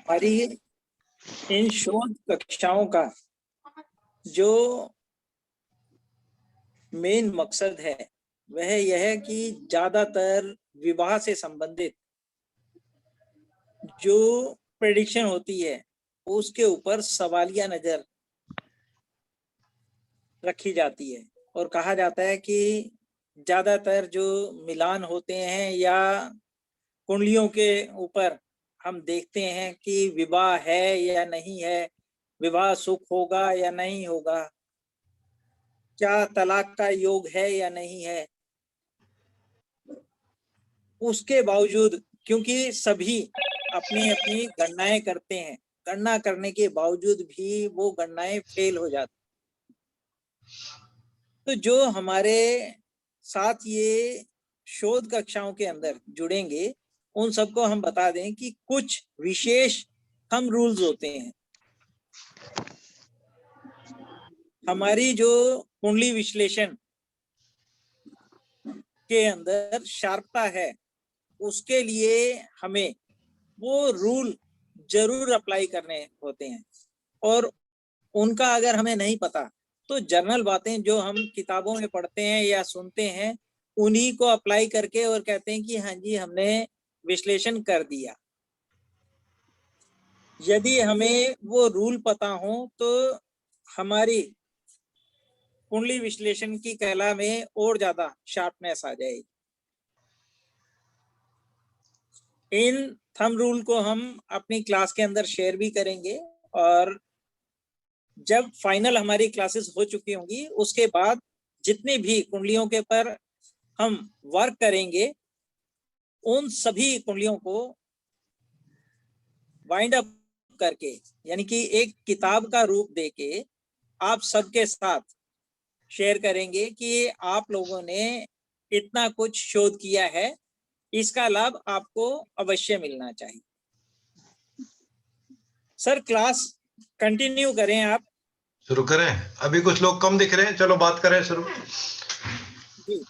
हमारी इन शोध कक्षाओं का जो मेन मकसद है वह यह है कि ज्यादातर विवाह से संबंधित जो प्रेडिक्शन होती है उसके ऊपर सवालिया नजर रखी जाती है और कहा जाता है कि ज्यादातर जो मिलान होते हैं या कुंडलियों के ऊपर हम देखते हैं कि विवाह है या नहीं है, विवाह सुख होगा या नहीं होगा, क्या तलाक का योग है या नहीं है। उसके बावजूद क्योंकि सभी अपनी अपनी गणनाएं करते हैं, गणना करने के बावजूद भी वो गणनाएं फेल हो जाती। तो जो हमारे साथ ये शोध कक्षाओं के अंदर जुड़ेंगे उन सबको हम बता दें कि कुछ विशेष थंब रूल्स होते हैं। हमारी जो कुंडली विश्लेषण के अंदर शार्पता है उसके लिए हमें वो रूल जरूर अप्लाई करने होते हैं और उनका अगर हमें नहीं पता तो जनरल बातें जो हम किताबों में पढ़ते हैं या सुनते हैं उन्हीं को अप्लाई करके और कहते हैं कि हाँ जी हमने विश्लेषण कर दिया। यदि हमें वो रूल पता हो तो हमारी कुंडली विश्लेषण की कला में और ज्यादा शार्पनेस आ जाएगी। इन थंब रूल को हम अपनी क्लास के अंदर शेयर भी करेंगे और जब फाइनल हमारी क्लासेस हो चुकी होंगी उसके बाद जितनी भी कुंडलियों के पर हम वर्क करेंगे उन सभी कुंडलियों को वाइंड अप करके यानी कि एक किताब का रूप देके आप सबके साथ शेयर करेंगे कि आप लोगों ने इतना कुछ शोध किया है, इसका लाभ आपको अवश्य मिलना चाहिए। सर क्लास कंटिन्यू करें, आप शुरू करें। अभी कुछ लोग कम दिख रहे हैं, चलो बात करें शुरू। जी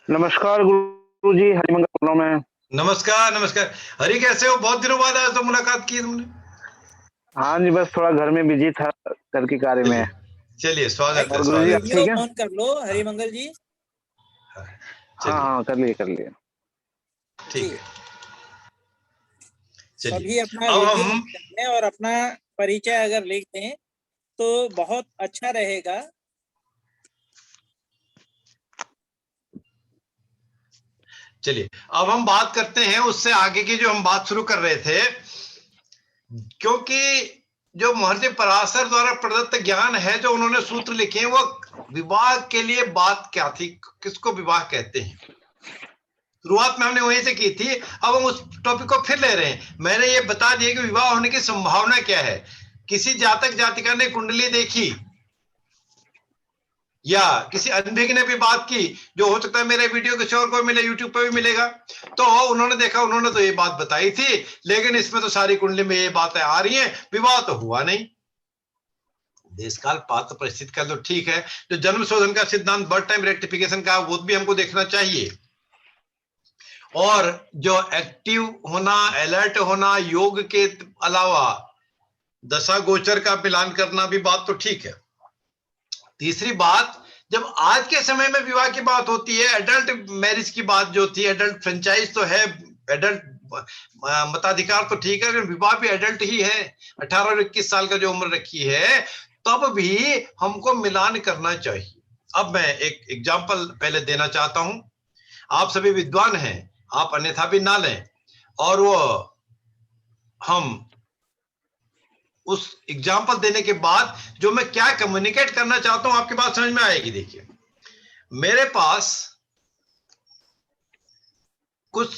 नमस्कार गुरुजी, हरिमंगल बोल रहा हूं मैं। नमस्कार नमस्कार। हरि कैसे हो? बहुत दिनों बाद आज तो मुलाकात की तुमने। हाँ जी, बस थोड़ा घर में बिजी था घर के कार्य में। चलिए स्वागत है। गुरुजी आप ठीक है? फोन कर लो हरिमंगल जी। हाँ कर लिए। ठीक है, सभी अपना अब वीडियो हम दें और अपना परिचय अगर लिख दें तो बहुत अच्छा रहेगा। चलिए अब हम बात करते हैं उससे आगे की जो हम बात शुरू कर रहे थे, क्योंकि जो महर्षि पराशर द्वारा प्रदत्त ज्ञान है, जो उन्होंने सूत्र लिखे हैं, वो विवाह के लिए बात क्या थी, किसको विवाह कहते हैं, शुरुआत में हमने वहीं से की थी। अब हम उस टॉपिक को फिर ले रहे हैं। मैंने ये बता दिया कि विवाह होने की संभावना क्या है। किसी जातक जातिका ने कुंडली देखी या किसी अनभिज्ञ ने भी बात की, जो हो सकता है मेरे वीडियो किसी और को मिले, यूट्यूब पे भी मिलेगा, तो उन्होंने देखा, उन्होंने तो ये बात बताई थी, लेकिन इसमें तो सारी कुंडली में ये बातें आ रही हैं, विवाह तो हुआ नहीं। देशकाल पात्र परिस्थिति का तो ठीक है, जो जन्म शोधन का सिद्धांत, बर्थ टाइम रेक्टिफिकेशन का, वो भी हमको देखना चाहिए, और जो एक्टिव होना, अलर्ट होना, योग के अलावा दशा गोचर का मिलान करना भी बात तो ठीक है। तीसरी बात, जब आज के समय में विवाह की बात होती है, एडल्ट मैरिज की बात जो थी, एडल्ट फ्रेंचाइज तो है, एडल्ट मताधिकार तो ठीक है, लेकिन विवाह भी एडल्ट ही है, 18 और 21 साल का जो उम्र रखी है, तब भी हमको मिलान करना चाहिए। अब मैं एक एग्जाम्पल पहले देना चाहता हूं। आप सभी विद्वान हैं, आप अन्यथा भी ना लें, और वो हम उस एग्जाम्पल देने के बाद जो मैं क्या कम्युनिकेट करना चाहता हूं आपकी बात समझ में आएगी। देखिए, मेरे पास कुछ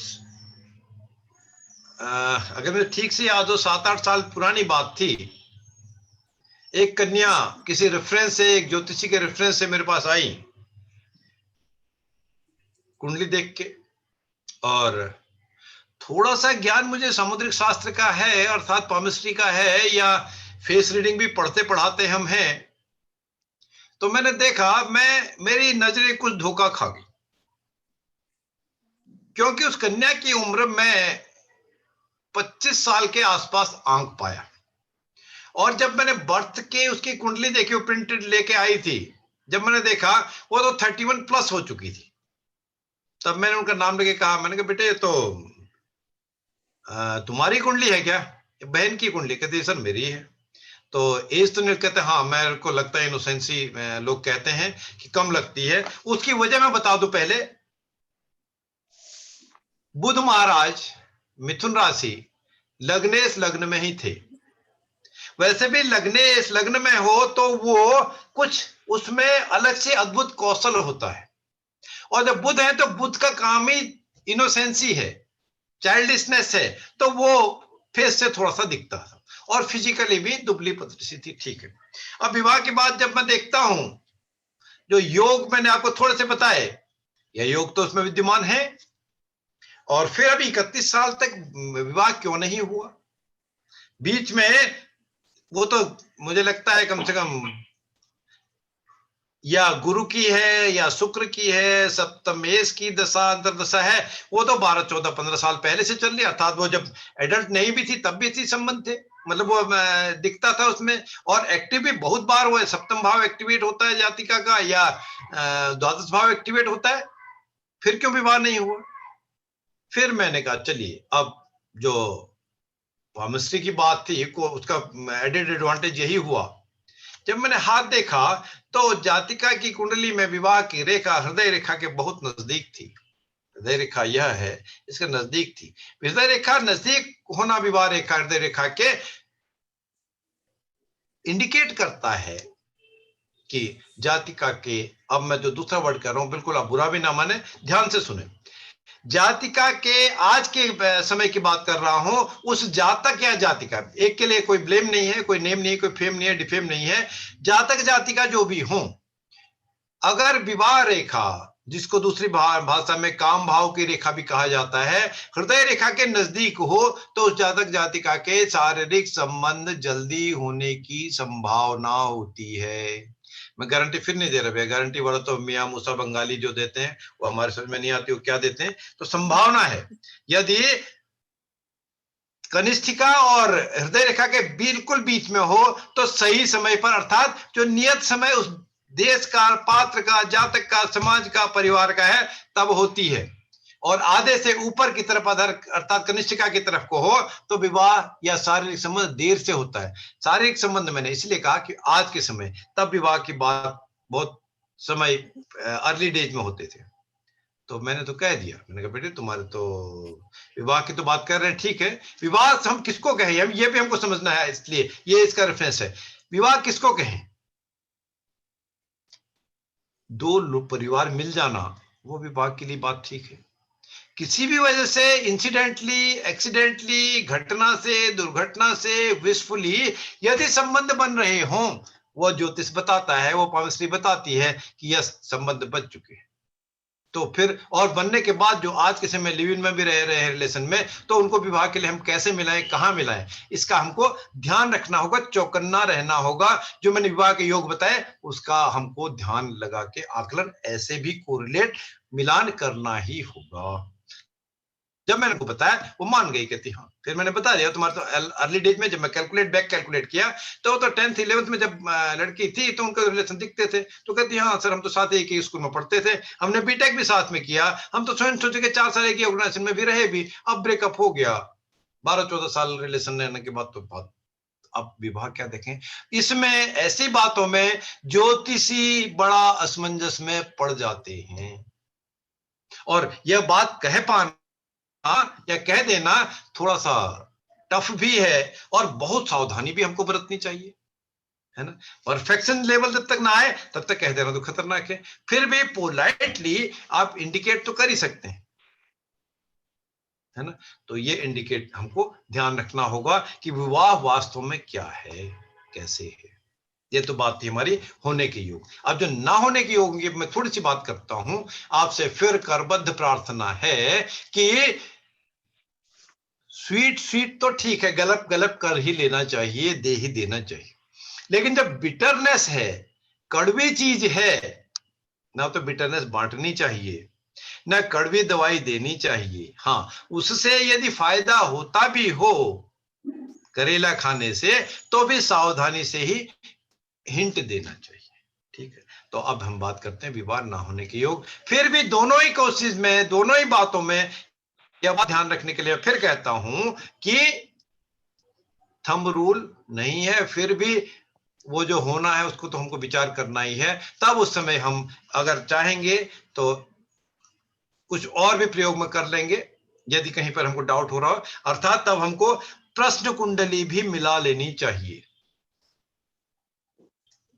अगर मुझे ठीक से याद हो 7-8 साल पुरानी बात थी। एक कन्या किसी रेफरेंस से, एक ज्योतिषी के रेफरेंस से मेरे पास आई कुंडली देख के, और थोड़ा सा ज्ञान मुझे सामुद्रिक शास्त्र का है, अर्थात पामिस्ट्री का है, या फेस रीडिंग भी पढ़ते पढ़ाते हम हैं। तो मैंने देखा, मेरी नजरें कुछ धोखा खा गई, क्योंकि उस कन्या की उम्र में 25 साल के आसपास आंक पाया। और जब मैंने बर्थ के उसकी कुंडली देखी, वो प्रिंटेड लेके आई थी, जब मैंने देखा वो तो 31 प्लस हो चुकी थी। तब मैंने उनका नाम लेके कहा, मैंने कहा बेटे तो तुम्हारी कुंडली है क्या? बहन की कुंडली? कहती सर मेरी है। तो एज तो नहीं, कहते हाँ मेरे को लगता है इनोसेंसी लोग कहते हैं कि कम लगती है। उसकी वजह मैं बता दूं पहले, बुध महाराज मिथुन राशि लग्नेश लग्न में ही थे। वैसे भी लग्नेश लग्न में हो तो वो कुछ उसमें अलग से अद्भुत कौशल होता है। और जब बुध है तो बुध का काम ही इनोसेंसी है, चाइल्डिशनेस है, तो वो फेस से थोड़ा सा दिखता था और फिजिकली भी दुबली पतली सी थी। ठीक है। अब विवाह के बाद जब मैं देखता हूं, जो योग मैंने आपको थोड़े से बताए, यह योग तो उसमें विद्यमान है। और फिर अभी 31 साल तक विवाह क्यों नहीं हुआ? बीच में वो तो मुझे लगता है कम से कम या गुरु की है या शुक्र की है, सप्तमेश की दशा अंतरदशा है, वो तो 12, 14, 15 साल पहले से चल रही। अर्थात वो जब एडल्ट नहीं भी थी तब भी इसी संबंध थे, मतलब वो दिखता था उसमें। और एक्टिव भी बहुत बार हुआ है। सप्तम भाव एक्टिवेट होता है जातिका का, या द्वादश भाव एक्टिवेट होता है, फिर क्यों विवाह नहीं हुआ? फिर मैंने कहा चलिए, अब जो पामिस्ट्री की बात थी को उसका एडेड एडवांटेज यही हुआ। जब मैंने हाथ देखा तो जातिका की कुंडली में विवाह की रेखा हृदय रेखा के बहुत नजदीक थी। हृदय रेखा यह है, इसके नजदीक थी। हृदय रेखा नजदीक होना विवाह रेखा हृदय रेखा के इंडिकेट करता है कि जातिका के, अब मैं जो दूसरा वर्ड कर रहा हूं बिल्कुल आप बुरा भी ना माने, ध्यान से सुने। जातिका के आज के समय की बात कर रहा हूं, उस जातक या जातिका, एक के लिए कोई ब्लेम नहीं है, कोई नेम नहीं है, कोई फेम नहीं है, डिफेम नहीं है। जातक जातिका जो भी हो, अगर विवाह रेखा, जिसको दूसरी भाषा में काम भाव की रेखा भी कहा जाता है, हृदय रेखा के नजदीक हो, तो उस जातक जातिका के शारीरिक संबंध जल्दी होने की संभावना होती है। मैं गारंटी फिर नहीं दे रहा भैया, गारंटी वाला तो मियां मूसा बंगाली जो देते हैं वो हमारे समझ में नहीं आती, वो क्या देते हैं। तो संभावना है, यदि कनिष्ठिका और हृदय रेखा के बिल्कुल बीच में हो तो सही समय पर, अर्थात जो नियत समय उस देश का, पात्र का, जातक का, समाज का, परिवार का है, तब होती है। और आधे से ऊपर की तरफ अर्थात कनिष्ठिका की तरफ को हो तो विवाह या शारीरिक संबंध देर से होता है। शारीरिक संबंध मैंने इसलिए कहा कि आज के समय, तब विवाह की बात बहुत समय अर्ली डेज में होते थे। तो मैंने तो कह दिया, मैंने कहा बेटे तुम्हारे तो विवाह की तो बात कर रहे हैं, ठीक है, विवाह हम किसको कहें, हम ये भी हमको समझना है, इसलिए ये इसका रेफरेंस है। विवाह किसको कहें? दो परिवार मिल जाना, वो विवाह के लिए बात ठीक है। किसी भी वजह से इंसिडेंटली, एक्सीडेंटली, घटना से, दुर्घटना से, विशफुली यदि संबंध बन रहे हों, वो ज्योतिष बताता है, वो पामिस्ट्री बताती है कि यह संबंध बन चुके हैं। तो फिर और बनने के बाद जो आज के समय लिव इन में भी रह रहे हैं रिलेशन में, तो उनको विवाह के लिए हम कैसे मिलाएं, कहां मिलाएं, इसका हमको ध्यान रखना होगा, चौकन्ना रहना होगा। जो मैंने विवाह के योग बताए उसका हमको ध्यान लगा के आकलन ऐसे भी कोरिलेट, मिलान करना ही होगा। जब मैंने उनको बताया वो मान गई, कहती हाँ। फिर मैंने बता दिया तुम्हारे तो अर्ली डेज में, जब मैं कैलकुलेट किया तो 10th 11th में जब लड़की थी तो उनका रिलेशन दिखते थे। तो कहती हाँ सर हम तो साथ एक ही स्कूल में पढ़ते थे, हमने बीटेक भी साथ में किया, हम तो स्वयं सोचे कि 4 साल एक ही ऑर्गेनाइजेशन में भी रहे भी, अब ब्रेकअप हो गया। 12-14 साल रिलेशन रहने के बाद तो बहुत, अब विवाह क्या देखें। इसमें ऐसी बातों में ज्योतिषी बड़ा असमंजस में पड़ जाते हैं। और यह बात कह पाना या कह देना थोड़ा सा टफ भी है, और बहुत सावधानी भी हमको बरतनी चाहिए, है ना। परफेक्शन लेवल जब तक ना आए तब तक कह देना तो खतरनाक है। फिर भी पोलाइटली आप इंडिकेट तो कर ही सकते हैं, है ना। तो ये इंडिकेट हमको ध्यान रखना होगा कि विवाह वास्तव में क्या है, कैसे है। ये तो बात थी हमारी होने के योग। अब जो ना होने के योग की मैं थोड़ी सी बात करता हूं आपसे। फिर करबद्ध प्रार्थना है कि स्वीट तो ठीक है, गलप गलप कर ही लेना चाहिए, दे ही देना चाहिए, लेकिन जब बिटरनेस है, कड़वी चीज है ना, तो बिटरनेस बांटनी चाहिए। न कड़वी दवाई देनी चाहिए। हाँ, उससे यदि फायदा होता भी हो करेला खाने से, तो भी सावधानी से ही हिंट देना चाहिए। ठीक है, तो अब हम बात करते हैं विवाह ना होने के योग। फिर भी दोनों ही कोशिश में, दोनों ही बातों में यह बात ध्यान रखने के लिए फिर कहता हूं कि थंब रूल नहीं है, फिर भी वो जो होना है उसको तो हमको विचार करना ही है। तब उस समय हम अगर चाहेंगे तो कुछ और भी प्रयोग में कर लेंगे यदि कहीं पर हमको डाउट हो रहा हो, अर्थात तब हमको प्रश्न कुंडली भी मिला लेनी चाहिए।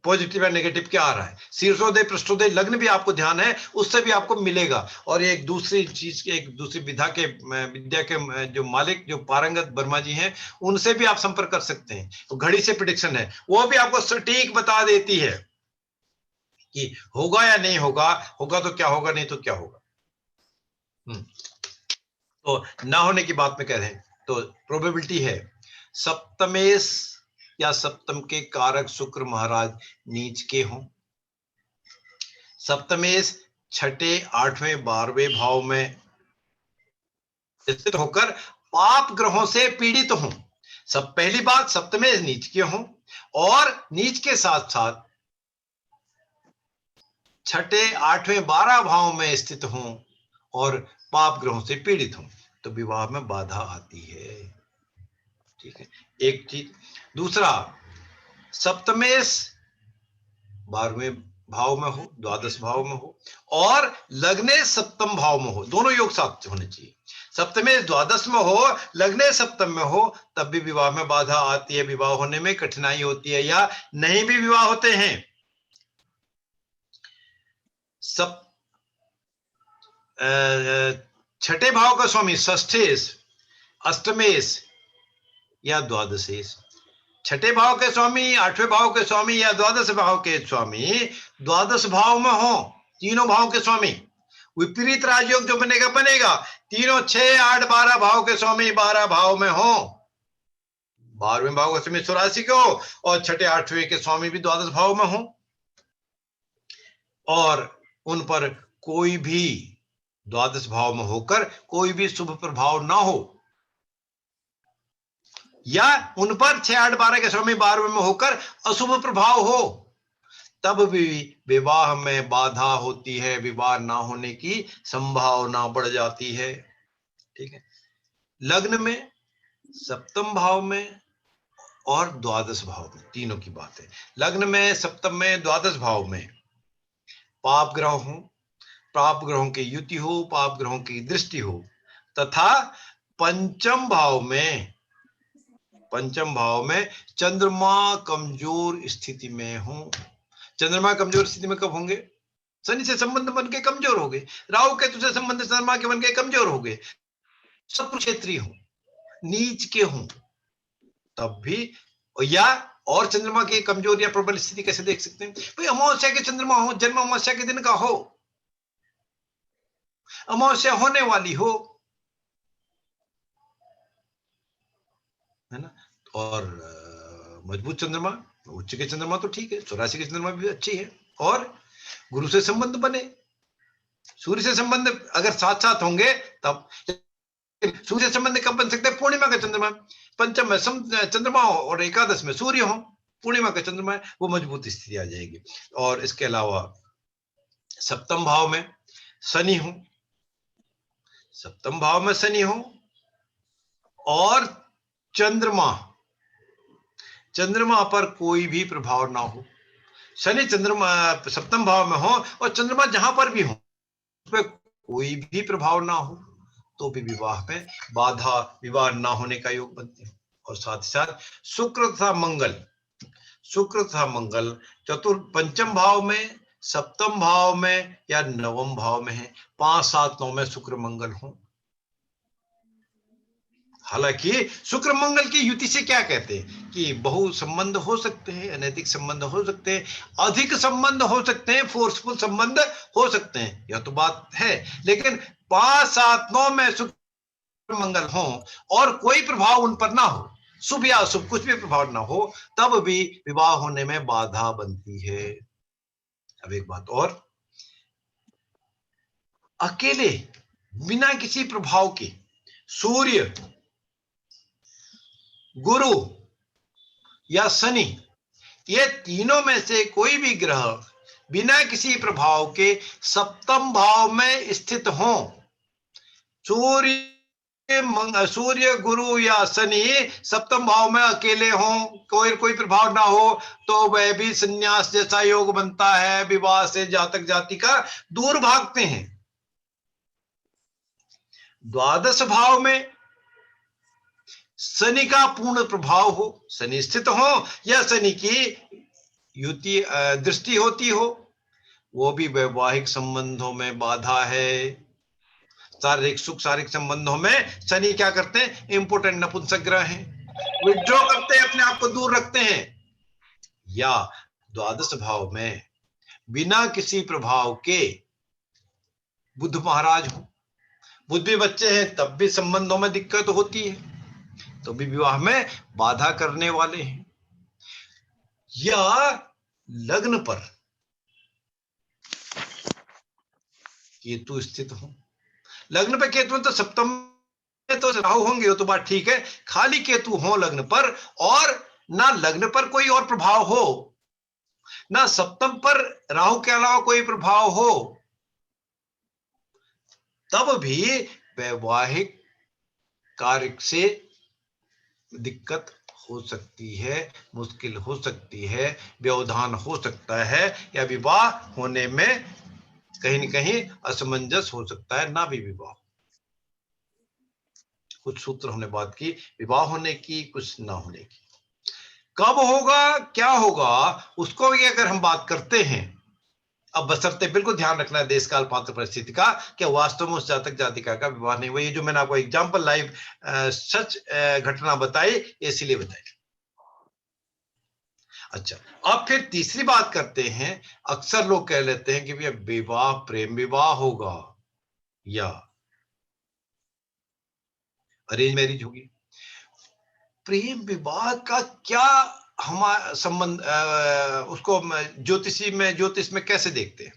पॉजिटिव या नेगेटिव क्या आ रहा है, शीर्षोदय पृष्ठोदय लग्न भी आपको ध्यान है, उससे भी आपको मिलेगा। और एक दूसरी चीज के, एक दूसरी विधा के, विद्या के जो मालिक, जो पारंगत वर्मा जी हैं, उनसे भी आप संपर्क कर सकते हैं। तो घड़ी से प्रेडिक्शन है, वो भी आपको सटीक बता देती है कि होगा या नहीं होगा, होगा तो क्या होगा, नहीं तो क्या होगा। तो ना होने की बात में कह रहे हैं तो प्रोबेबिलिटी है सप्तमेश या सप्तम के कारक शुक्र महाराज नीच के हों। सप्तमेश छठे, आठवें, 12वें भाव में स्थित होकर पाप ग्रहों से पीड़ित हों। सब पहली बात, सप्तमेश नीच के हों और नीच के साथ साथ छठे, आठवें, 12 भाव में स्थित हों और पाप ग्रहों से पीड़ित हों, तो विवाह में बाधा आती है। ठीक है, एक चीज। दूसरा, सप्तमेश 12वें भाव में हो, द्वादश भाव में हो और लग्ने सप्तम भाव में हो, दोनों योग साथ होने चाहिए। सप्तमेश द्वादश में हो, लग्ने सप्तम में हो, तब भी विवाह में बाधा आती है, विवाह होने में कठिनाई होती है या नहीं भी विवाह होते हैं। सब छठे भाव का स्वामी षष्ठेश, अष्टमेश या द्वादशेश, छठे भाव के स्वामी, आठवें भाव के स्वामी या द्वादश भाव के स्वामी द्वादश भाव में हो, तीनों भाव के स्वामी। विपरीत राजयोग जो बनेगा बनेगा, तीनों 6, 8, 12 भाव के स्वामी 12 भाव में हो, 12वें भाव का स्वामी 84 के हो और छठे, आठवें के स्वामी भी द्वादश भाव में हो और उन पर कोई भी द्वादश भाव में होकर कोई भी शुभ प्रभाव ना हो, या उन पर 6, 8, 12 के स्वामी 12वें में होकर अशुभ प्रभाव हो, तब भी विवाह में बाधा होती है, विवाह ना होने की संभावना बढ़ जाती है। ठीक है, लग्न में, सप्तम भाव में और द्वादश भाव में, तीनों की बात है। लग्न में, सप्तम में, द्वादश भाव में पाप ग्रह हो, पाप ग्रहों की युति हो, पाप ग्रहों की दृष्टि हो, तथा पंचम भाव में चंद्रमा कमजोर स्थिति में हो। चंद्रमा कमजोर स्थिति में कब होंगे? शनि से संबंध बन के कमजोर हो गए, राहु केतु से संबंध चंद्रमा के बन के कमजोर हो गए, सब क्षेत्रीय हो, नीच के हो, तब भी। या और चंद्रमा की कमजोर या प्रबल स्थिति कैसे देख सकते हैं भाई? अमावस्या के चंद्रमा हो, जन्म अमावस्या के दिन का हो, अमावस्या होने वाली हो, है ना, और मजबूत चंद्रमा, उच्च के चंद्रमा तो ठीक है, 84 के चंद्रमा भी अच्छी है, और गुरु से संबंध बने, सूर्य से संबंध अगर साथ साथ होंगे तब। सूर्य से संबंध कब बन सकते हैं? पूर्णिमा का चंद्रमा, पंचम में चंद्रमा हो और एकादश में सूर्य हो, पूर्णिमा का चंद्रमा है, वो मजबूत स्थिति आ जाएगी। और इसके अलावा सप्तम भाव में शनि हो, सप्तम भाव में शनि हो और चंद्रमा पर कोई भी प्रभाव ना हो, शनि चंद्रमा सप्तम भाव में हो और चंद्रमा जहां पर भी हो उस पर कोई भी प्रभाव ना हो, तो भी विवाह में बाधा, विवाह ना होने का योग बनते हैं। और साथ ही साथ शुक्र तथा मंगल पंचम भाव में, सप्तम भाव में या नवम भाव में है, 5, 7, 9 में शुक्र मंगल हो। हालांकि शुक्र मंगल की युति से क्या कहते हैं कि बहु संबंध हो सकते हैं, अनैतिक संबंध हो सकते हैं, अधिक संबंध हो सकते हैं, फोर्सफुल संबंध हो सकते हैं, यह तो बात है। लेकिन 5, 7, 9 में शुक्र मंगल हो और कोई प्रभाव उन पर ना हो, शुभ या अशुभ कुछ भी प्रभाव ना हो, तब भी विवाह होने में बाधा बनती है। अब एक बात और, अकेले बिना किसी प्रभाव के सूर्य, गुरु या शनि, ये तीनों में से कोई भी ग्रह बिना किसी प्रभाव के सप्तम भाव में स्थित हो, सूर्य, गुरु या शनि सप्तम भाव में अकेले हो, कोई प्रभाव ना हो, तो वह भी संन्यास जैसा योग बनता है। विवाह से जातक जातिका दूर भागते हैं। द्वादश भाव में शनि का पूर्ण प्रभाव हो, शनि स्थित हो या शनि की युति दृष्टि होती हो, वो भी वैवाहिक संबंधों में बाधा है। शारीरिक सुख, शारीरिक संबंधों में शनि क्या करते हैं? इंपोर्टेंट नपुंसक ग्रह हैं, विड्रॉ करते हैं, अपने आप को दूर रखते हैं। या द्वादश भाव में बिना किसी प्रभाव के बुध महाराज हो, बुध भी बच्चे हैं तब भी संबंधों में दिक्कत होती है, तो भी विवाह में बाधा करने वाले हैं। या लग्न पर केतु स्थित हो, लग्न पे केतु तो सप्तम में तो राहु होंगे, वो तो बात ठीक है, खाली केतु हो लग्न पर और ना लग्न पर कोई और प्रभाव हो, ना सप्तम पर राहु के अलावा कोई प्रभाव हो, तब भी वैवाहिक कार्य से दिक्कत हो सकती है, मुश्किल हो सकती है, व्यवधान हो सकता है, या विवाह होने में कहीं न कहीं असमंजस हो सकता है, ना भी विवाह। कुछ सूत्र हमने बात की विवाह होने की, कुछ ना होने की। कब होगा, क्या होगा, उसको भी अगर हम बात करते हैं, अब बशर्ते बिल्कुल ध्यान रखना है देश काल पात्र परिस्थिति का, कि वास्तव में उस जातक जातिका का विवाह नहीं हुआ। ये जो मैंने आपको एग्जाम्पल लाइव सच घटना बताई, इसलिए बताई। अच्छा, अब फिर तीसरी बात करते हैं। अक्सर लोग कह लेते हैं कि भैया विवाह प्रेम विवाह होगा या अरेंज मैरिज होगी। प्रेम विवाह का क्या हमारा संबंध, उसको ज्योतिष में कैसे देखते हैं?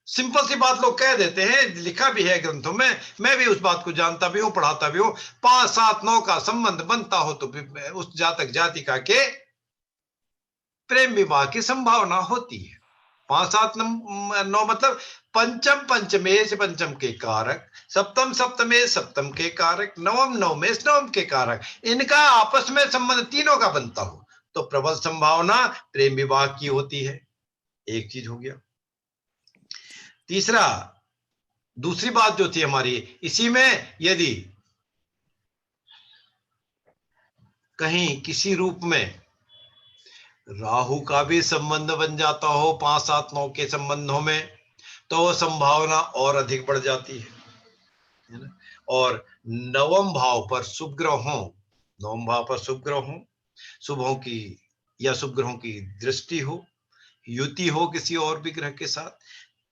सिंपल सी बात लोग कह देते हैं, लिखा भी है ग्रंथों में, मैं भी उस बात को जानता भी हूं, पढ़ाता भी हूं। 5, 7, 9 का संबंध बनता हो तो उस जातक जातिका के प्रेम विवाह की संभावना होती है। 5, 7, 9 मतलब पंचम पंचमेश पंचम के कारक, सप्तम सप्तमेश सप्तम के कारक, नवम नवमेश नवम के कारक, इनका आपस में संबंध तीनों का बनता हो तो प्रबल संभावना प्रेम विवाह की होती है। एक चीज हो गया। तीसरा, दूसरी बात जो थी हमारी इसी में, यदि कहीं किसी रूप में राहु का भी संबंध बन जाता हो 5, 7, 9 के संबंधों में, तो वह संभावना और अधिक बढ़ जाती है ना। और नवम भाव पर शुभ ग्रह हो, नवम भाव पर शुभ ग्रह हो, शुभों की या शुभ ग्रहों की दृष्टि हो, युति हो किसी और भी ग्रह के साथ,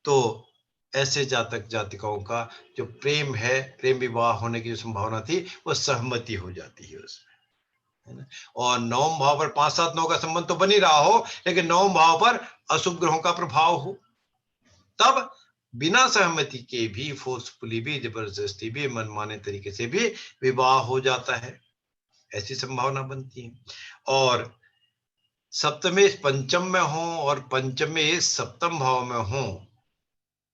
तो ऐसे जातक जातिकाओं का जो प्रेम है, प्रेम विवाह होने की जो संभावना थी, वह सहमति हो जाती है उसमें, है ना। और नवम भाव पर 5, 7, 9 का संबंध तो बन ही रहा हो, लेकिन नवम भाव पर अशुभ ग्रहों का प्रभाव हो, तब बिना सहमति के भी, फोर्सफुली भी, जबरदस्ती भी, मनमाने तरीके से भी विवाह हो जाता है, ऐसी संभावना बनती है। और सप्तमेश पंचम में हो और पंचमेश सप्तम भाव में हो,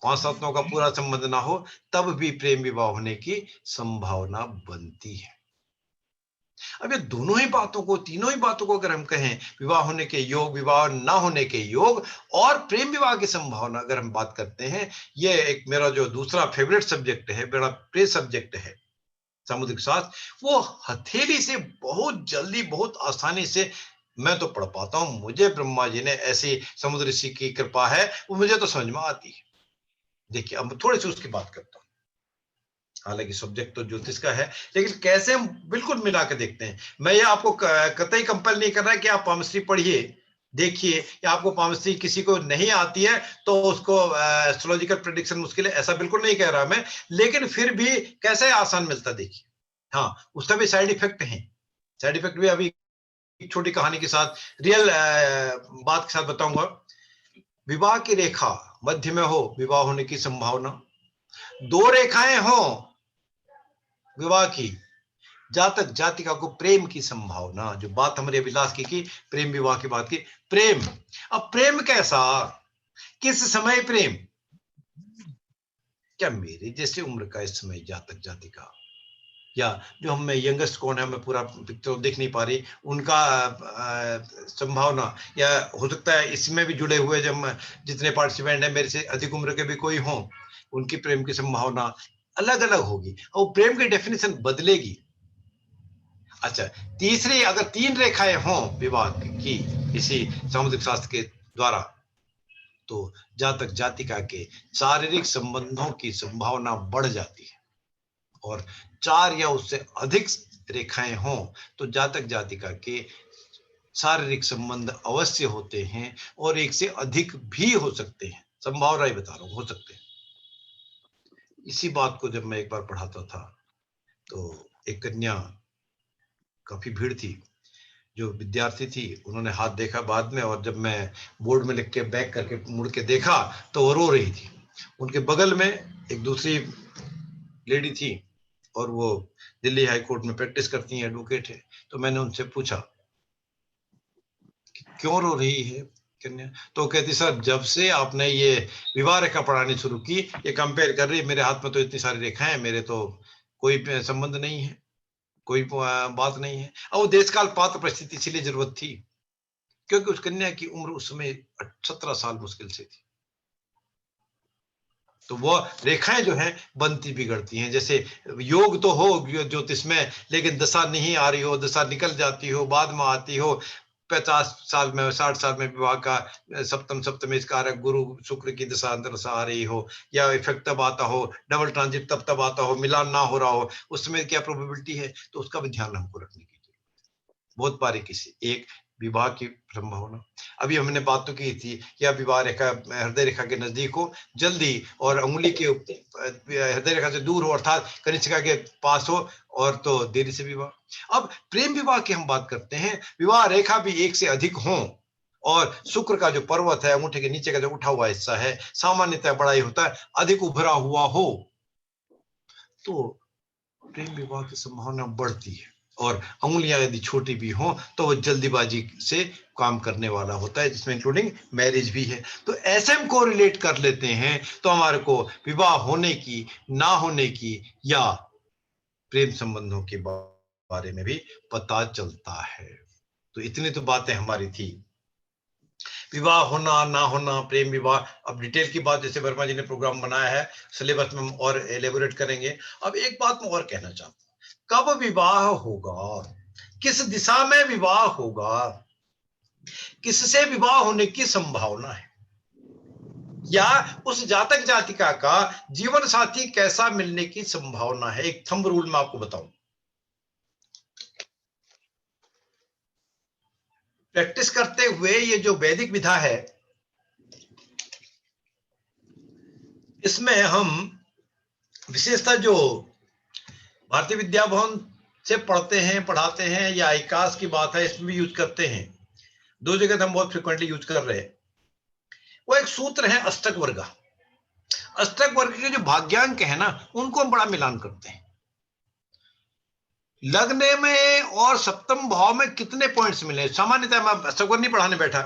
5, 7, 9 का पूरा संबंध ना हो, तब भी प्रेम विवाह होने की संभावना बनती है। अब ये दोनों ही बातों को, तीनों ही बातों को अगर हम कहें, विवाह होने के योग, विवाह ना होने के योग और प्रेम विवाह की संभावना अगर हम बात करते हैं, ये एक मेरा जो दूसरा फेवरेट सब्जेक्ट है, बड़ा प्रिय सब्जेक्ट है सामुद्रिक शास्त्र, वो हथेली से बहुत जल्दी, बहुत आसानी से मैं तो पढ़ पाता हूं। मुझे ब्रह्मा जी ने ऐसी समुद्र ऋषि की कृपा है, वो मुझे तो समझ में आती है। देखिए, अब थोड़ी सी उसकी बात करता हूं। हालांकि सब्जेक्ट तो ज्योतिष का है, लेकिन कैसे हम बिल्कुल मिला के देखते हैं। मैं ये आपको कतई कंपेल नहीं कर रहा कि आप पामस्ट्री पढ़िए, देखिए, या आपको पामस्ट्री किसी को नहीं आती है तो उसको एस्ट्रोलॉजिकल प्रेडिक्शन मुश्किल है, ऐसा बिल्कुल नहीं कह रहा मैं, लेकिन फिर भी कैसे आसान मिलता देखिए। हाँ, उसका भी साइड इफेक्ट है, साइड इफेक्ट भी अभी एक छोटी कहानी के साथ, रियल बात के साथ बताऊंगा। विवाह की रेखा मध्य में हो विवाह होने की संभावना, 2 रेखाएं हो विवाह की, जातक जातिका को प्रेम की संभावना, जो बात हमारे अभिलाष की प्रेम विवाह की बात की, प्रेम। अब प्रेम कैसा, किस समय प्रेम, क्या मेरे जैसे उम्र का इस समय जातक जातिका, या जो हम में यंगेस्ट कौन है, मैं पूरा पिक्चर देख नहीं पा रही, उनका संभावना, या हो सकता है इसमें भी जुड़े हुए जब जितने पार्टिसिपेंट हैं मेरे से अधिक उम्र के भी कोई हों, उनकी प्रेम की संभावना अलग अलग होगी और प्रेम की डेफिनेशन बदलेगी। अच्छा, तीसरी, अगर 3 रेखाएं हों विवाह की इसी सामुद्रिक शास्त्र के द्वारा, तो जातक जातिका के शारीरिक संबंधों की संभावना बढ़ जाती है, और 4 या उससे अधिक रेखाएं हों तो जातक जातिका के शारीरिक संबंध अवश्य होते हैं, और 1 से अधिक भी हो सकते हैं, संभावना ही बता रहा हूं, हो सकते हैं। इसी बात को जब मैं एक बार पढ़ाता था तो एक कन्या, काफी भीड़ थी, जो विद्यार्थी थी, उन्होंने हाथ देखा बाद में, और जब मैं बोर्ड में लिख के बैक करके मुड़ के देखा तो वो रो रही थी। उनके बगल में एक दूसरी लेडी थी, और वो दिल्ली हाई कोर्ट में प्रैक्टिस करती हैं, एडवोकेट है। तो मैंने उनसे पूछा क्यों रो रही है कन्या, तो कहती सर जब से आपने ये विवाह रेखा पढ़ानी शुरू की, ये कंपेयर कर रही, मेरे हाथ में तो इतनी सारी रेखाएं हैं, मेरे तो कोई संबंध नहीं है, कोई बात नहीं है। और वो देशकाल पात्र परिस्थिति इसीलिए जरूरत थी, क्योंकि उस कन्या की उम्र उस समय 17 साल मुश्किल से थी। तो वो रेखाएं जो हैं बनती बिगड़ती हैं, जैसे योग तो हो ज्योतिष में, लेकिन दशा नहीं आ रही हो, दशा निकल जाती हो, बाद में आती हो, 50 साल में 60 साल में विवाह का सप्तम कारक गुरु शुक्र की दशा अंतर सा आ रही हो, या इफेक्ट तब आता हो, डबल ट्रांजिट तब आता हो, मिलान ना हो रहा हो, उस समय क्या प्रोबेबिलिटी है, तो उसका भी ध्यान हमको रखने की जरूरत है बहुत बारीकी से। एक विवाह की संभावना, अभी हमने बात तो की थी, या विवाह रेखा हृदय रेखा के नजदीक हो जल्दी, और अंगुली के हृदय रेखा से दूर हो, अर्थात कनिष्ठिका के पास हो, और तो देरी से विवाह। अब प्रेम विवाह की हम बात करते हैं, विवाह रेखा भी 1 से अधिक हो, और शुक्र का जो पर्वत है, अंगूठे के नीचे का जो उठा हुआ हिस्सा है, सामान्यतः बड़ा ही होता है, अधिक उभरा हुआ हो, तो प्रेम विवाह की संभावना बढ़ती है। और अंगुलियां यदि छोटी भी हो तो वो जल्दीबाजी से काम करने वाला होता है, जिसमें इंक्लूडिंग मैरिज भी है। तो ऐसे हम को रिलेट कर लेते हैं, तो हमारे को विवाह होने की, ना होने की, या प्रेम संबंधों के बारे में भी पता चलता है। तो इतनी तो बातें हमारी थी, विवाह होना ना होना, प्रेम विवाह। अब डिटेल की बात जैसे वर्मा जी ने प्रोग्राम बनाया है, सिलेबस में हम और एलेबोरेट करेंगे। अब एक बात मैं और कहना चाहता हूं, कब विवाह होगा, किस दिशा में विवाह होगा, किससे विवाह होने की संभावना है, या उस जातक जातिका का जीवन साथी कैसा मिलने की संभावना है, एक थंब रूल में आपको बताऊं। प्रैक्टिस करते हुए ये जो वैदिक विधा है, इसमें हम विशेषतः जो भारतीय विद्या भवन से पढ़ते हैं, पढ़ाते हैं, या इकास की बात है, इसमें भी यूज करते हैं। 2 जगह हम बहुत फ्रिक्वेंटली यूज कर रहे हैं। वो एक सूत्र है अष्टक वर्ग। अष्टक वर्ग के जो भाग्यांक है ना, उनको हम बड़ा मिलान करते हैं। लग्न में और सप्तम भाव में कितने पॉइंट्स मिले, सामान्यतः मैं अष्टक वर्ग नहीं पढ़ाने बैठा,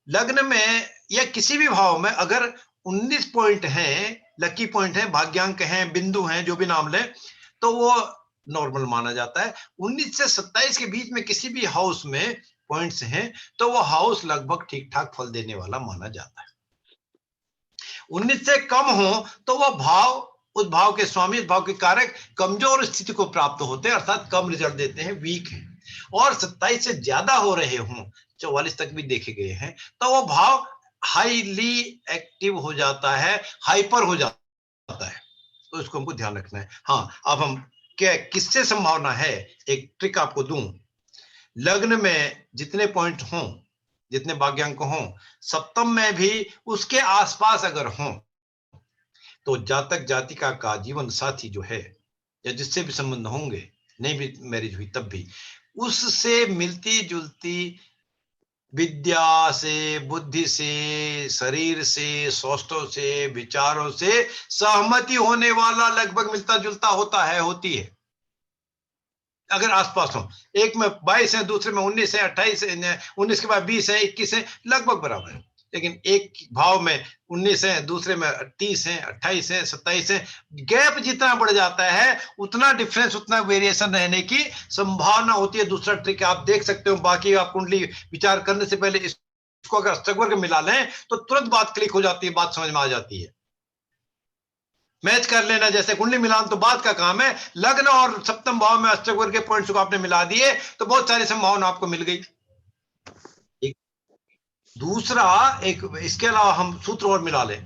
लग्न में या किसी भी भाव में अगर 19 पॉइंट हैं, लकी पॉइंट हैं, भाग्यांक हैं, बिंदु हैं, जो भी नाम ले, तो वो नॉर्मल माना जाता है। 19 से 27 के बीच में किसी भी हाउस में पॉइंट्स हैं, तो वो हाउस लगभग ठीक ठाक फल देने वाला माना जाता है। 19 से कम हो तो वह भाव, उस भाव के स्वामी, उस भाव के कारक कमजोर स्थिति को प्राप्त होते हैं, अर्थात कम रिजल्ट देते हैं, वीक है। और 27 से ज्यादा हो रहे हों, 44 तक भी देखे गए हैं, तो वो भाव हाईली एक्टिव हो जाता है, हाइपर हो जाता है। तो इसको हमको ध्यान रखना है। हाँ, अब हम क्या किससे संभावना है, एक ट्रिक आपको दूं। लग्न में जितने पॉइंट हों, जितने भाग्यांक हों, सप्तम में भी उसके आसपास अगर हों, तो जातक जातिका का जीवन साथी जो है, या जिससे भी संबंध होंगे, नहीं भी मैरिज हुई तब भी, उससे मिलती जुलती विद्या से, बुद्धि से, शरीर से, स्वास्थ्य से, विचारों से सहमति होने वाला लगभग मिलता जुलता होता है, होती है। अगर आसपास हो, एक में 22 है, दूसरे में 19 है, 28 है, 19 के बाद 20 है, 21 है, लगभग बराबर है। लेकिन एक भाव में 19 है, दूसरे में 30 है, 28 है, 27 है। गैप जितना बढ़ जाता है उतना डिफरेंस, उतना वेरिएशन रहने की संभावना होती है। दूसरा ट्रिक आप देख सकते हो। बाकी आप कुंडली विचार करने से पहले इसको अगर अष्टवर्ग मिला लें तो तुरंत बात क्लिक हो जाती है, बात समझ में आ जाती है। मैच कर लेना, जैसे कुंडली मिलान तो बात का काम है। लग्न और सप्तम भाव में अष्टवर्ग के पॉइंट्स को आपने मिला दिए तो बहुत सारी संभावना आपको मिल गई। एक दूसरा, एक इसके अलावा हम सूत्र और मिला लें,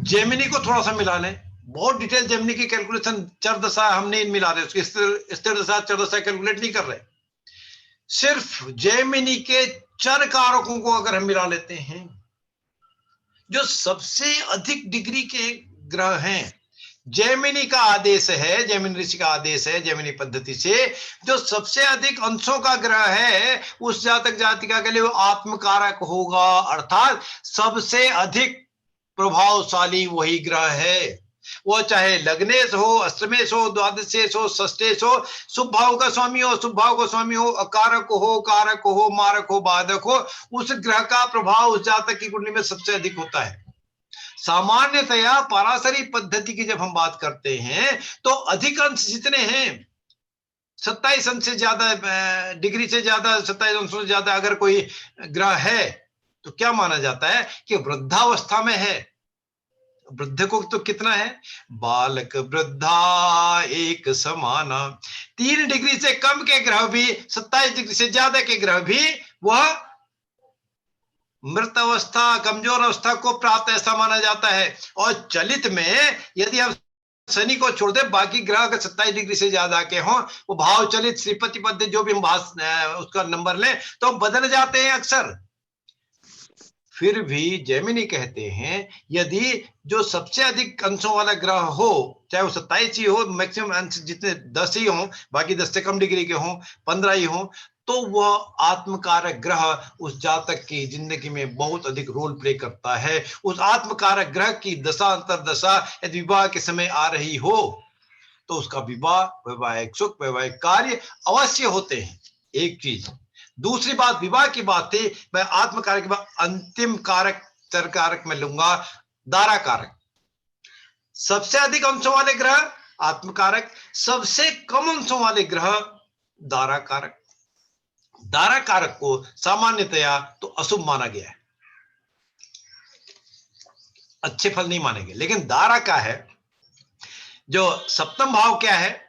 जेमिनी को थोड़ा सा मिला लें। बहुत डिटेल जेमिनी की कैलकुलेशन चर दशा हम नहीं मिला रहे, उसकी स्थिर दशा चर दशा कैलकुलेट नहीं कर रहे। सिर्फ जेमिनी के चर कारकों को अगर हम मिला लेते हैं, जो सबसे अधिक डिग्री के ग्रह हैं, जेमिनी का आदेश है, जेमिनी ऋषि का आदेश है, जेमिनी पद्धति से जो सबसे अधिक अंशों का ग्रह है उस जातक जातिका के लिए वो आत्मकारक होगा। अर्थात सबसे अधिक प्रभावशाली वही ग्रह है। वो चाहे लग्नेश हो, अष्टमेश हो, द्वादशेश हो, षष्ठेश हो, शुभ भाव का स्वामी हो, शुभ भाव का स्वामी हो, अकारक हो, कारक हो, मारक हो, बाधक हो, उस ग्रह का प्रभाव उस जातक की कुंडली में सबसे अधिक होता है। सामान्यतया पराशरी पद्धति की जब हम बात करते हैं तो अधिक अंश जितने हैं, 27 अंश से ज्यादा डिग्री से ज्यादा, 27 अंशों से ज्यादा अगर कोई ग्रह है तो क्या माना जाता है कि वृद्धावस्था में है। वृद्ध को तो कितना है, बालक वृद्धा एक समाना। 3 डिग्री से कम के ग्रह भी, 27 डिग्री से ज्यादा के ग्रह भी वह मृत अवस्था, कमजोर अवस्था को प्राप्त ऐसा माना जाता है। और चलित में यदि हम शनि को छोड़ दे, बाकी ग्रह अगर 27 डिग्री से ज्यादा के हों, वो भाव चलित, श्रीपति पद, जो भी हम उसका नंबर लें तो बदल जाते हैं अक्सर। फिर भी जेमिनी कहते हैं यदि जो सबसे अधिक अंशों वाला ग्रह हो, चाहे वो 27 ही हो, मैक्सिमम अंश जितने 10 ही हो, बाकी 10 से कम डिग्री के हो, 15 ही हो, तो वह आत्मकारक ग्रह उस जातक की जिंदगी में बहुत अधिक रोल प्ले करता है। उस आत्मकारक ग्रह की दशा अंतरदशा यदि विवाह के समय आ रही हो तो उसका विवाह, वैवाहिक सुख, वैवाहिक कार्य अवश्य होते हैं। एक चीज। दूसरी बात, विवाह की बात थी, मैं आत्मकारक के बाद अंतिम कारक, चर कारक में लूंगा दारा कारक। सबसे अधिक अंशों वाले ग्रह आत्मकारक, सबसे कम अंशों वाले ग्रह दारा कारक। दारा कारक को सामान्यतया तो अशुभ माना गया है, अच्छे फल नहीं माने गए। लेकिन दारा का है, जो सप्तम भाव क्या है,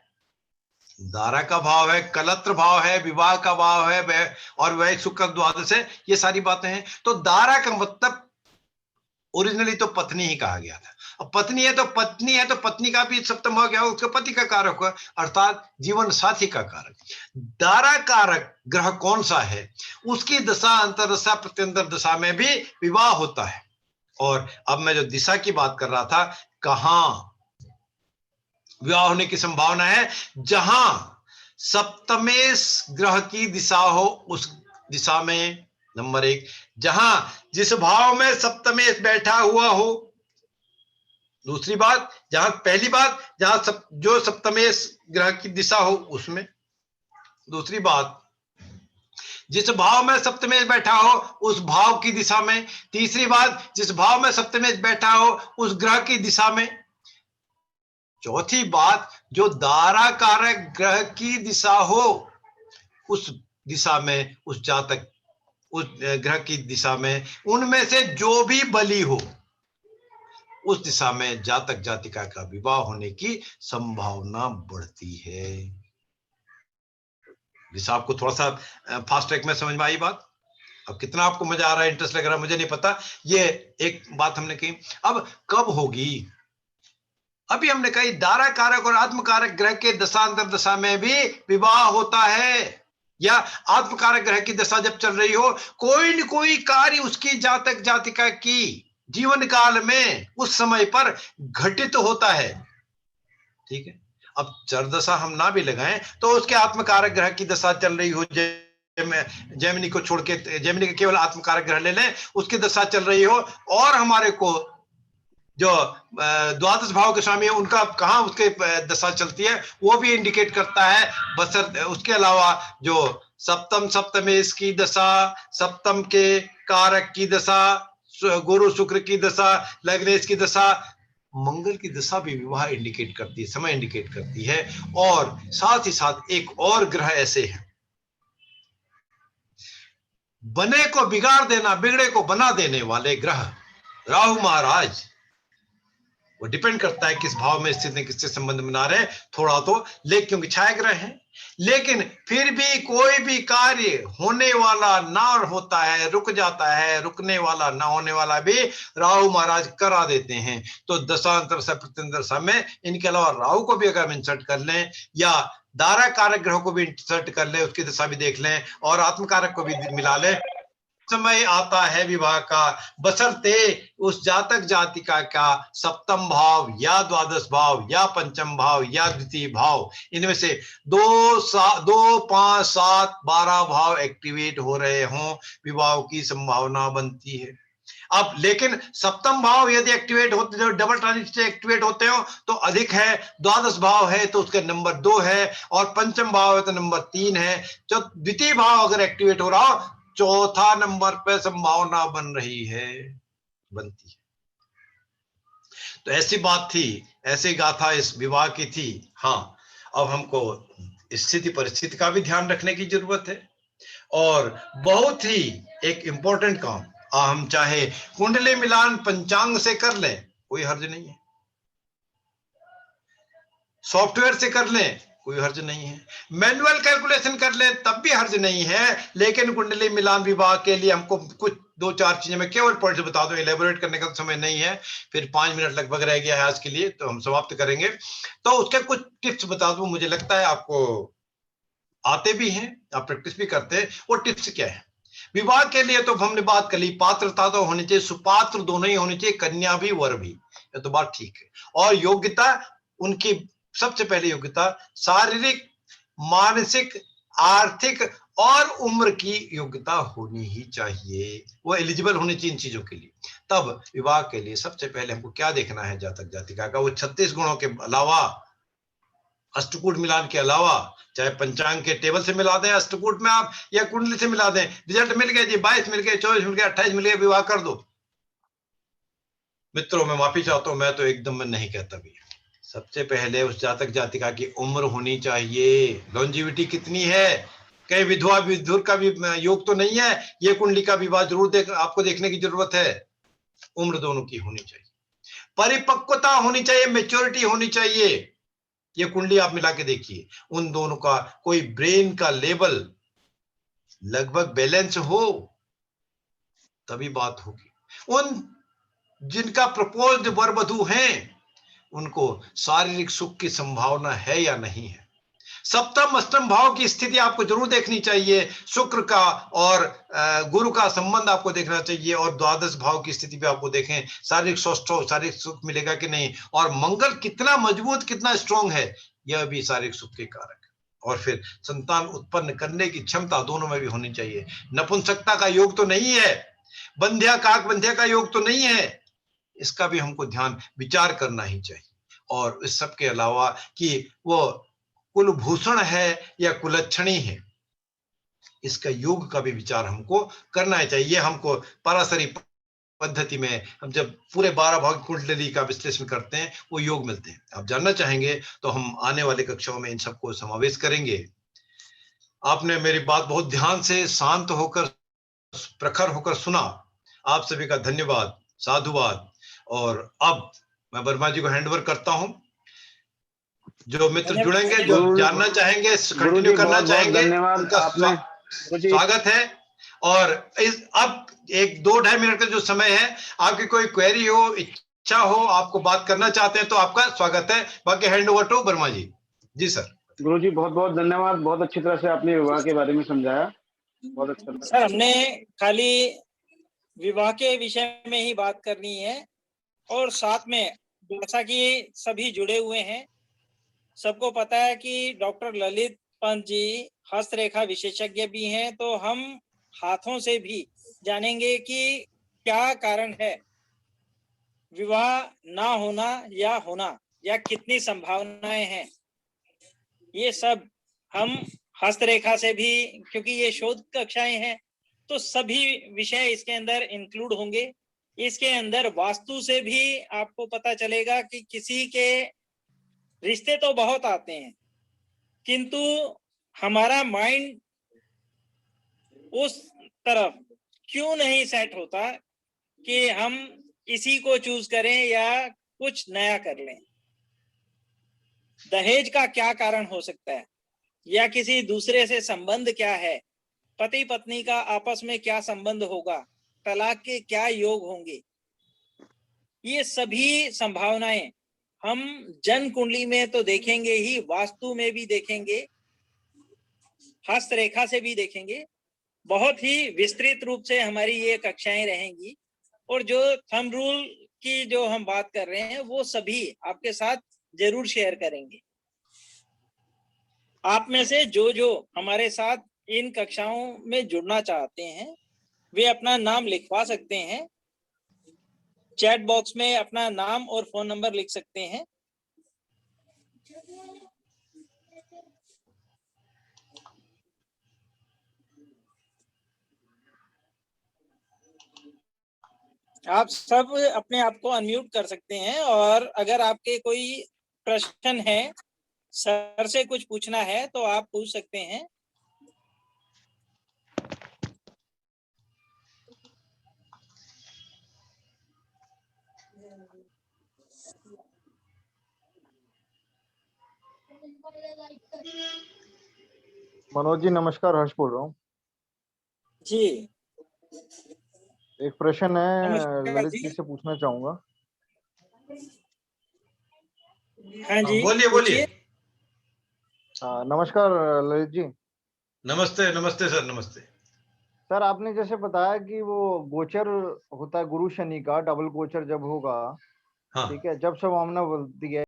दारा का भाव है, कलत्र भाव है, विवाह का भाव है, और वह सुख का द्वादश है। ये सारी बातें हैं। तो दारा का मतलब ओरिजिनली तो पत्नी ही कहा गया था। अब पत्नी है तो पत्नी का भी सप्तम भाव क्या होगा, उसके पति का कारक होगा, अर्थात जीवन साथी का कारक। दारा कारक ग्रह कौन सा है, उसकी दशा अंतरदशा प्रत्यंतर दशा में भी विवाह होता है। और अब मैं जो दिशा की बात कर रहा था, कहां विवाह होने की संभावना है, जहां सप्तमेश ग्रह की दिशा हो उस दिशा में। नंबर 1, जहां जिस भाव में सप्तमेश बैठा हुआ हो। दूसरी बात, पहली बात जहां जो सप्तमेश ग्रह की दिशा हो उसमें। दूसरी बात, जिस भाव में सप्तमेश बैठा हो उस भाव की दिशा में। तीसरी बात, जिस भाव में सप्तमेश बैठा हो उस ग्रह की दिशा में। चौथी बात, जो दारा कारक ग्रह की दिशा हो उस दिशा में, उस जातक, उस ग्रह की दिशा में, उनमें से जो भी बली हो उस दिशा में जातक जातिका का विवाह होने की संभावना बढ़ती है। दिशा आपको थोड़ा सा फास्ट ट्रैक में समझ में आई बात? अब कितना आपको मजा आ रहा है, इंटरेस्ट लग रहा है, मुझे नहीं पता। ये एक बात हमने कही। अब कब होगी? अभी हमने कही दारा कारक और आत्मकारक ग्रह के दशांतर दशा में भी विवाह होता है, या आत्मकारक ग्रह की दशा जब चल रही हो, कोई न कोई कार्य उसकी जातक जातिका की जीवन काल में उस समय पर घटित होता है। ठीक है। अब चर दशा हम ना भी लगाएं तो उसके आत्मकारक ग्रह की दशा चल रही हो, जेमिनी को छोड़ के, जेमिनी के केवल आत्मकारक ग्रह ले लें, उसकी दशा चल रही हो, और हमारे को जो द्वादश भाव के स्वामी है उनका कहाँ उसके दशा चलती है वो भी इंडिकेट करता है। बसर उसके अलावा जो सप्तम सप्तमेश की दशा, सप्तम के कारक की दशा, गुरु शुक्र की दशा, लग्नेश की दशा, मंगल की दशा भी विवाह इंडिकेट करती है, समय इंडिकेट करती है। और साथ ही साथ एक और ग्रह ऐसे हैं, बने को बिगाड़ देना, बिगड़े को बना देने वाले ग्रह राहु महाराज। वो डिपेंड करता है किस भाव में स्थित है, किससे संबंध बना रहे, थोड़ा तो लेकिन क्योंकि छाया ग्रह है, लेकिन फिर भी कोई भी कार्य होने वाला ना होता है, रुक जाता है, रुकने वाला ना होने वाला भी राहु महाराज करा देते हैं। तो दशांतर से प्रत्यंतर समय, इनके अलावा राहु को भी अगर हम इंसर्ट कर लें या दारा कारक ग्रह को भी इंसर्ट कर लें, उसकी दशा भी देख लें और आत्मकारक को भी मिला लें, समय आता है विवाह का, बशर्ते उस जातक जातिका का सप्तम भाव या द्वादश भाव या पंचम भाव या द्वितीय भाव, इनमें से 2, 5, 7, 12 भाव एक्टिवेट हो रहे हों, विवाह की संभावना बनती है। अब लेकिन सप्तम भाव यदि एक्टिवेट होते, जो डबल ट्रांजिट से एक्टिवेट होते हो तो अधिक है, द्वादश भाव है तो उसका नंबर 2 है, और पंचम भाव है तो नंबर 3 है। जो द्वितीय भाव अगर एक्टिवेट हो रहा हो, चौथा नंबर पे संभावना बन रही है, बनती है। तो ऐसी बात थी, ऐसी गाथा इस विवाह की थी। हाँ, अब हमको स्थिति परिस्थिति का भी ध्यान रखने की जरूरत है, और बहुत ही एक इंपॉर्टेंट काम, हम चाहे कुंडली मिलान पंचांग से कर लें, कोई हर्ज नहीं है, सॉफ्टवेयर से कर लें, कोई हर्ज नहीं है, मैनुअल कैलकुलेशन कर लें तब भी हर्ज नहीं है, लेकिन कुंडली मिलान विवाह के लिए हमको कुछ 2-4 चीजें मैं केवल पॉइंट बता दूं, एलेबोरेट करने का समय नहीं है, फिर 5 मिनट लगभग रह गया है आज के लिए, तो हम समाप्त करेंगे। तो उसके कुछ टिप्स बता दूं, मुझे लगता है आपको आते भी हैं, आप प्रैक्टिस भी करते हैं। वो टिप्स क्या है विवाह के लिए? तो हमने बात कर ली, पात्रता तो होनी चाहिए, सुपात्र दोनों ही होनी चाहिए, कन्या भी वर भी, ये तो बात ठीक है। और योग्यता, उनकी सबसे पहले योग्यता शारीरिक, मानसिक, आर्थिक और उम्र की योग्यता होनी ही चाहिए, वो एलिजिबल होनी चाहिए इन चीजों के लिए। तब विवाह के लिए सबसे पहले हमको क्या देखना है जातक जातिका का, वो 36 गुणों के अलावा, अष्टकूट मिलान के अलावा, चाहे पंचांग के टेबल से मिला दें अष्टकूट में आप, या कुंडली से मिला दें, रिजल्ट मिल गया जी, 22 मिल गए, 24 मिल गया, 28 मिल गया, विवाह कर दो। मित्रों, मैं माफी चाहता हूं, मैं तो एकदम मैं नहीं कहता भी। सबसे पहले उस जातक जातिका की उम्र होनी चाहिए, लॉन्जिविटी कितनी है, कहीं विधवा विधुर का भी योग तो नहीं है, ये कुंडली का विवाह जरूर आपको देखने की जरूरत है। उम्र दोनों की होनी चाहिए, परिपक्वता होनी चाहिए, मेच्योरिटी होनी चाहिए, ये कुंडली आप मिला के देखिए, उन दोनों का कोई ब्रेन का लेवल लगभग बैलेंस हो तभी बात होगी। उन जिनका प्रपोज्ड वर वधू हैं उनको शारीरिक सुख की संभावना है या नहीं है। सप्तम अष्टम भाव की स्थिति आपको जरूर देखनी चाहिए, शुक्र का और गुरु का संबंध आपको देखना चाहिए, और द्वादश भाव की स्थिति भी आपको देखें, शारीरिक स्वस्थ हो, शारीरिक सुख मिलेगा कि नहीं, और मंगल कितना मजबूत, कितना स्ट्रांग है, यह भी शारीरिक सुख के कारक है। और फिर संतान उत्पन्न करने की क्षमता दोनों में भी होनी चाहिए। नपुंसकता का योग तो नहीं है, बंध्या काक बंध्या का योग तो नहीं है, इसका भी हमको ध्यान विचार करना ही चाहिए। और इस सब के अलावा कि वो कुलभूषण है या कुलक्षणी है, इसका योग का भी विचार हमको करना चाहिए। ये हमको पराशरी पद्धति में हम जब पूरे 12 भाग कुंडली का विश्लेषण करते हैं वो योग मिलते हैं। आप जानना चाहेंगे तो हम आने वाले कक्षाओं में इन सबको समावेश करेंगे। आपने मेरी बात बहुत ध्यान से, शांत होकर, प्रखर होकर सुना, आप सभी का धन्यवाद, साधुवाद। और अब मैं वर्मा जी को हैंडओवर करता हूं। जो मित्र जुड़ेंगे, जो जानना चाहेंगे, कंटिन्यू करना चाहेंगे, उनका स्वागत है। और इस अब 1-2-2.5 मिनट का जो समय है, आपकी कोई क्वेरी हो, इच्छा हो, आपको बात करना चाहते हैं तो आपका स्वागत है। बाकी hand over to Verma ji. जी सर। गुरु जी बहुत बहुत धन्यवाद, बहुत अच्छी तरह से आपने विवाह के बारे में समझाया, बहुत अच्छा सर। हमने खाली विवाह के विषय में ही बात करनी है, और साथ में जैसा कि सभी जुड़े हुए हैं, सबको पता है कि डॉक्टर ललित पंत जी हस्तरेखा विशेषज्ञ भी हैं, तो हम हाथों से भी जानेंगे कि क्या कारण है विवाह ना होना या होना, या कितनी संभावनाएं हैं। ये सब हम हस्तरेखा से भी, क्योंकि ये शोध कक्षाएं हैं, तो सभी विषय इसके अंदर इंक्लूड होंगे। इसके अंदर वास्तु से भी आपको पता चलेगा कि किसी के रिश्ते तो बहुत आते हैं, किंतु हमारा माइंड उस तरफ क्यों नहीं सेट होता कि हम इसी को चूज करें या कुछ नया कर लें। दहेज का क्या कारण हो सकता है, या किसी दूसरे से संबंध क्या है, पति पत्नी का आपस में क्या संबंध होगा, तलाक के क्या योग होंगे, ये सभी संभावनाएं हम जन्म कुंडली में तो देखेंगे ही, वास्तु में भी देखेंगे, हस्तरेखा से भी देखेंगे। बहुत ही विस्तृत रूप से हमारी ये कक्षाएं रहेंगी, और जो थंब रूल की जो हम बात कर रहे हैं वो सभी आपके साथ जरूर शेयर करेंगे। आप में से जो जो हमारे साथ इन कक्षाओं में जुड़ना चाहते हैं वे अपना नाम लिखवा सकते हैं, चैट बॉक्स में अपना नाम और फोन नंबर लिख सकते हैं। आप सब अपने आप को अनम्यूट कर सकते हैं, और अगर आपके कोई प्रश्न है, सर से कुछ पूछना है तो आप पूछ सकते हैं। मनोज जी नमस्कार, हर्ष बोल रहा हूँ। जी एक प्रश्न है, नमस्कार ललित जी। जी से पूछना चाहूंगा। हाँ जी बोलिए बोलिए। नमस्कार ललित जी। नमस्ते नमस्ते सर, नमस्ते। सर आपने जैसे बताया कि वो गोचर होता है गुरु शनि का, डबल गोचर जब होगा, हाँ ठीक है, जब संभावना बोलती है